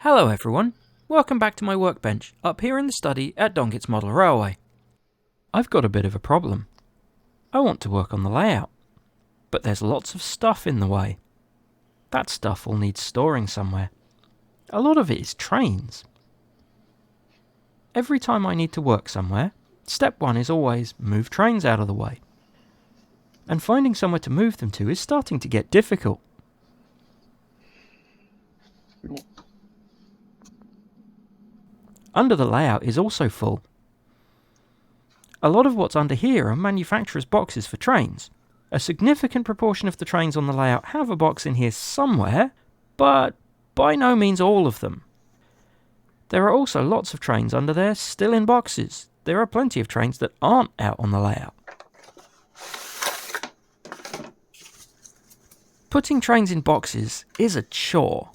Hello everyone, welcome back to my workbench up here in the study at Donget's Model Railway. I've got a bit of a problem. I want to work on the layout, but there's lots of stuff in the way. That stuff will need storing somewhere. A lot of it is trains. Every time I need to work somewhere, step one is always move trains out of the way. And finding somewhere to move them to is starting to get difficult. Under the layout is also full. A lot of what's under here are manufacturer's boxes for trains. A significant proportion of the trains on the layout have a box in here somewhere, but by no means all of them. There are also lots of trains under there still in boxes. There are plenty of trains that aren't out on the layout. Putting trains in boxes is a chore.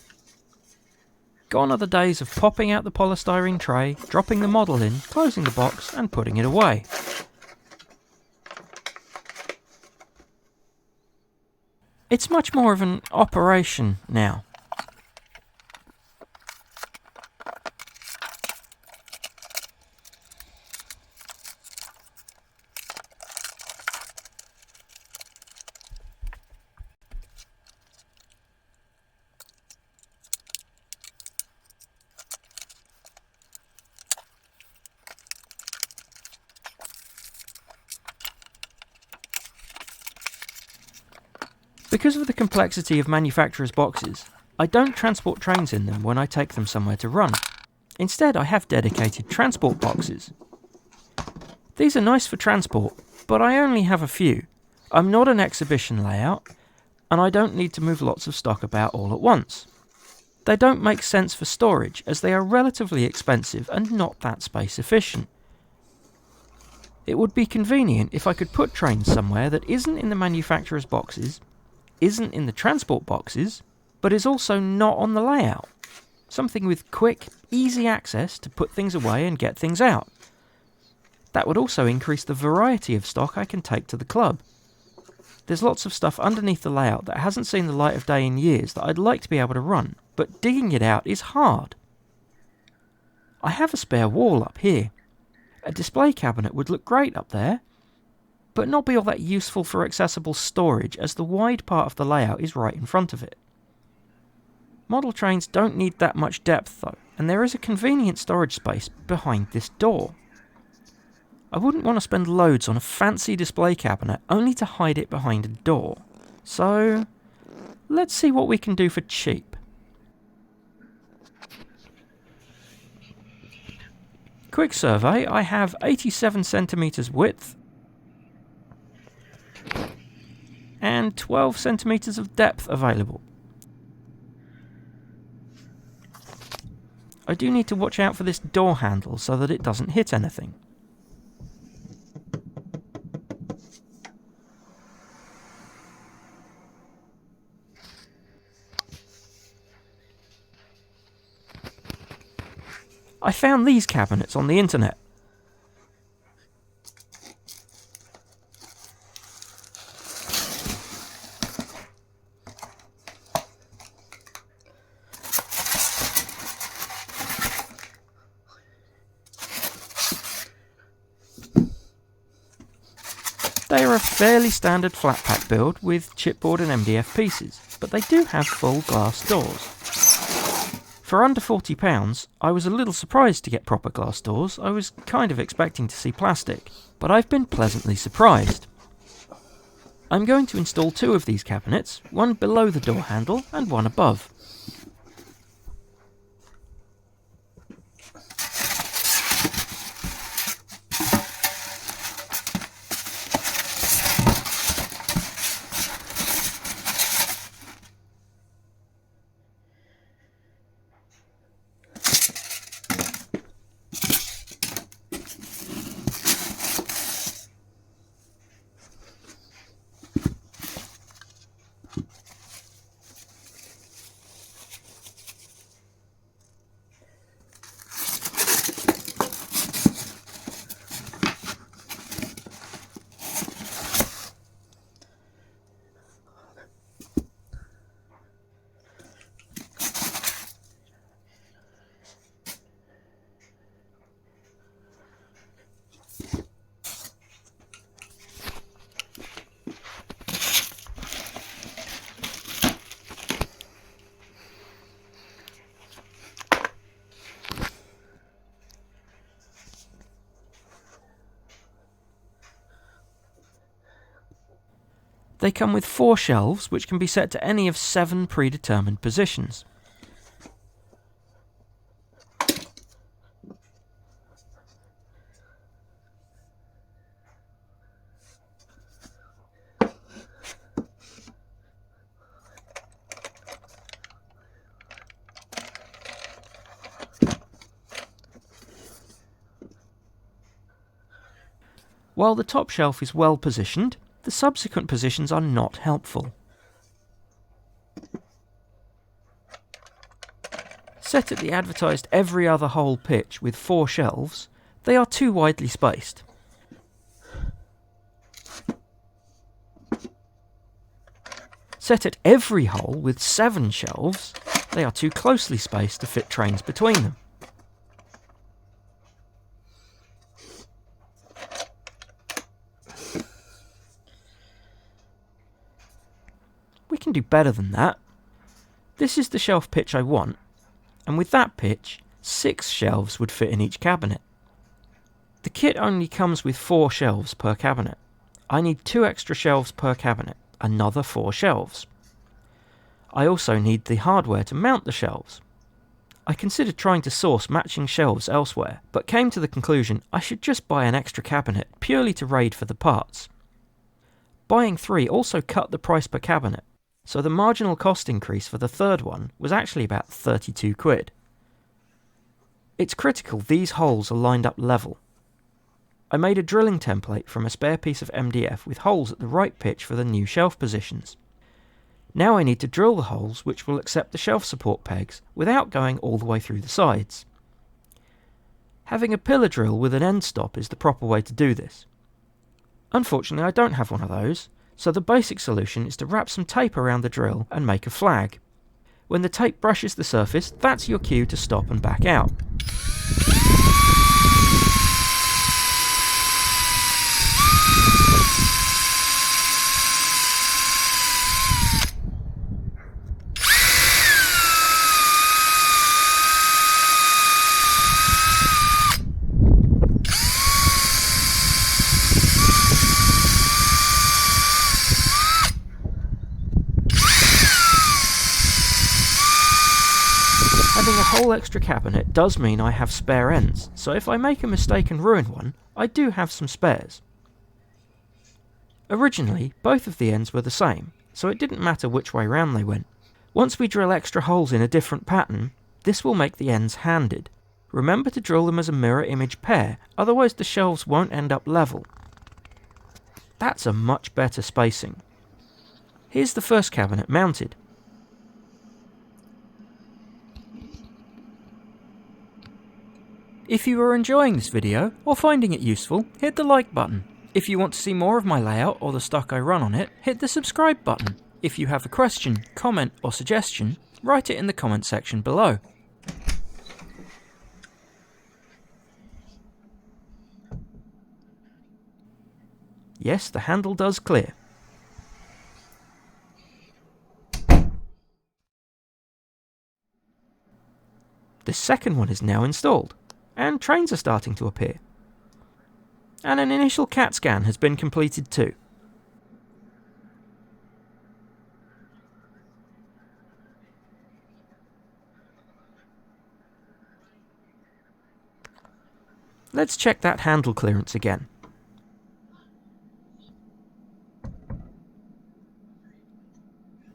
Gone are the days of popping out the polystyrene tray, dropping the model in, closing the box and putting it away. It's much more of an operation now. Because of the complexity of manufacturers' boxes, I don't transport trains in them when I take them somewhere to run. Instead, I have dedicated transport boxes. These are nice for transport, but I only have a few. I'm not an exhibition layout, and I don't need to move lots of stock about all at once. They don't make sense for storage, as they are relatively expensive and not that space efficient. It would be convenient if I could put trains somewhere that isn't in the manufacturer's boxes, isn't in the transport boxes, but is also not on the layout. Something with quick, easy access to put things away and get things out. That would also increase the variety of stock I can take to the club. There's lots of stuff underneath the layout that hasn't seen the light of day in years that I'd like to be able to run, but digging it out is hard. I have a spare wall up here. A display cabinet would look great up there, but not be all that useful for accessible storage as the wide part of the layout is right in front of it. Model trains don't need that much depth though, and there is a convenient storage space behind this door. I wouldn't want to spend loads on a fancy display cabinet only to hide it behind a door. So, let's see what we can do for cheap. Quick survey, I have 87 centimeters width, and 12 centimeters of depth available. I do need to watch out for this door handle so that it doesn't hit anything. I found these cabinets on the internet. They are a fairly standard flat pack build with chipboard and MDF pieces, but they do have full glass doors. For under £40, I was a little surprised to get proper glass doors. I was kind of expecting to see plastic, but I've been pleasantly surprised. I'm going to install two of these cabinets, one below the door handle and one above. They come with 4 shelves which can be set to any of 7 predetermined positions. While the top shelf is well positioned, the subsequent positions are not helpful. Set at the advertised every other hole pitch with 4 shelves, they are too widely spaced. Set at every hole with 7 shelves, they are too closely spaced to fit trains between them. We can do better than that. This is the shelf pitch I want, and with that pitch, 6 shelves would fit in each cabinet. The kit only comes with 4 shelves per cabinet. I need 2 extra shelves per cabinet, another 4 shelves. I also need the hardware to mount the shelves. I considered trying to source matching shelves elsewhere, but came to the conclusion I should just buy an extra cabinet purely to raid for the parts. Buying 3 also cut the price per cabinet, so the marginal cost increase for the third one was actually about 32 quid. It's critical these holes are lined up level. I made a drilling template from a spare piece of MDF with holes at the right pitch for the new shelf positions. Now I need to drill the holes which will accept the shelf support pegs without going all the way through the sides. Having a pillar drill with an end stop is the proper way to do this. Unfortunately I don't have one of those, so the basic solution is to wrap some tape around the drill and make a flag. When the tape brushes the surface, that's your cue to stop and back out. Having a whole extra cabinet does mean I have spare ends, so if I make a mistake and ruin one, I do have some spares. Originally, both of the ends were the same, so it didn't matter which way round they went. Once we drill extra holes in a different pattern, this will make the ends handed. Remember to drill them as a mirror image pair, otherwise the shelves won't end up level. That's a much better spacing. Here's the first cabinet mounted. If you are enjoying this video, or finding it useful, hit the like button. If you want to see more of my layout or the stock I run on it, hit the subscribe button. If you have a question, comment or suggestion, write it in the comment section below. Yes, the handle does clear. The second one is now installed, and trains are starting to appear. And an initial CAT scan has been completed too. Let's check that handle clearance again.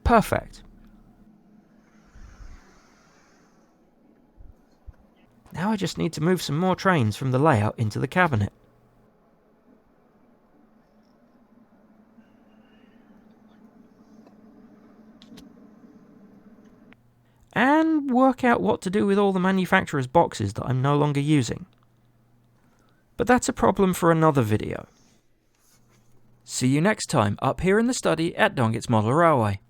Perfect. Now I just need to move some more trains from the layout into the cabinet. And work out what to do with all the manufacturer's boxes that I'm no longer using. But that's a problem for another video. See you next time up here in the study at Dongit's Model Railway.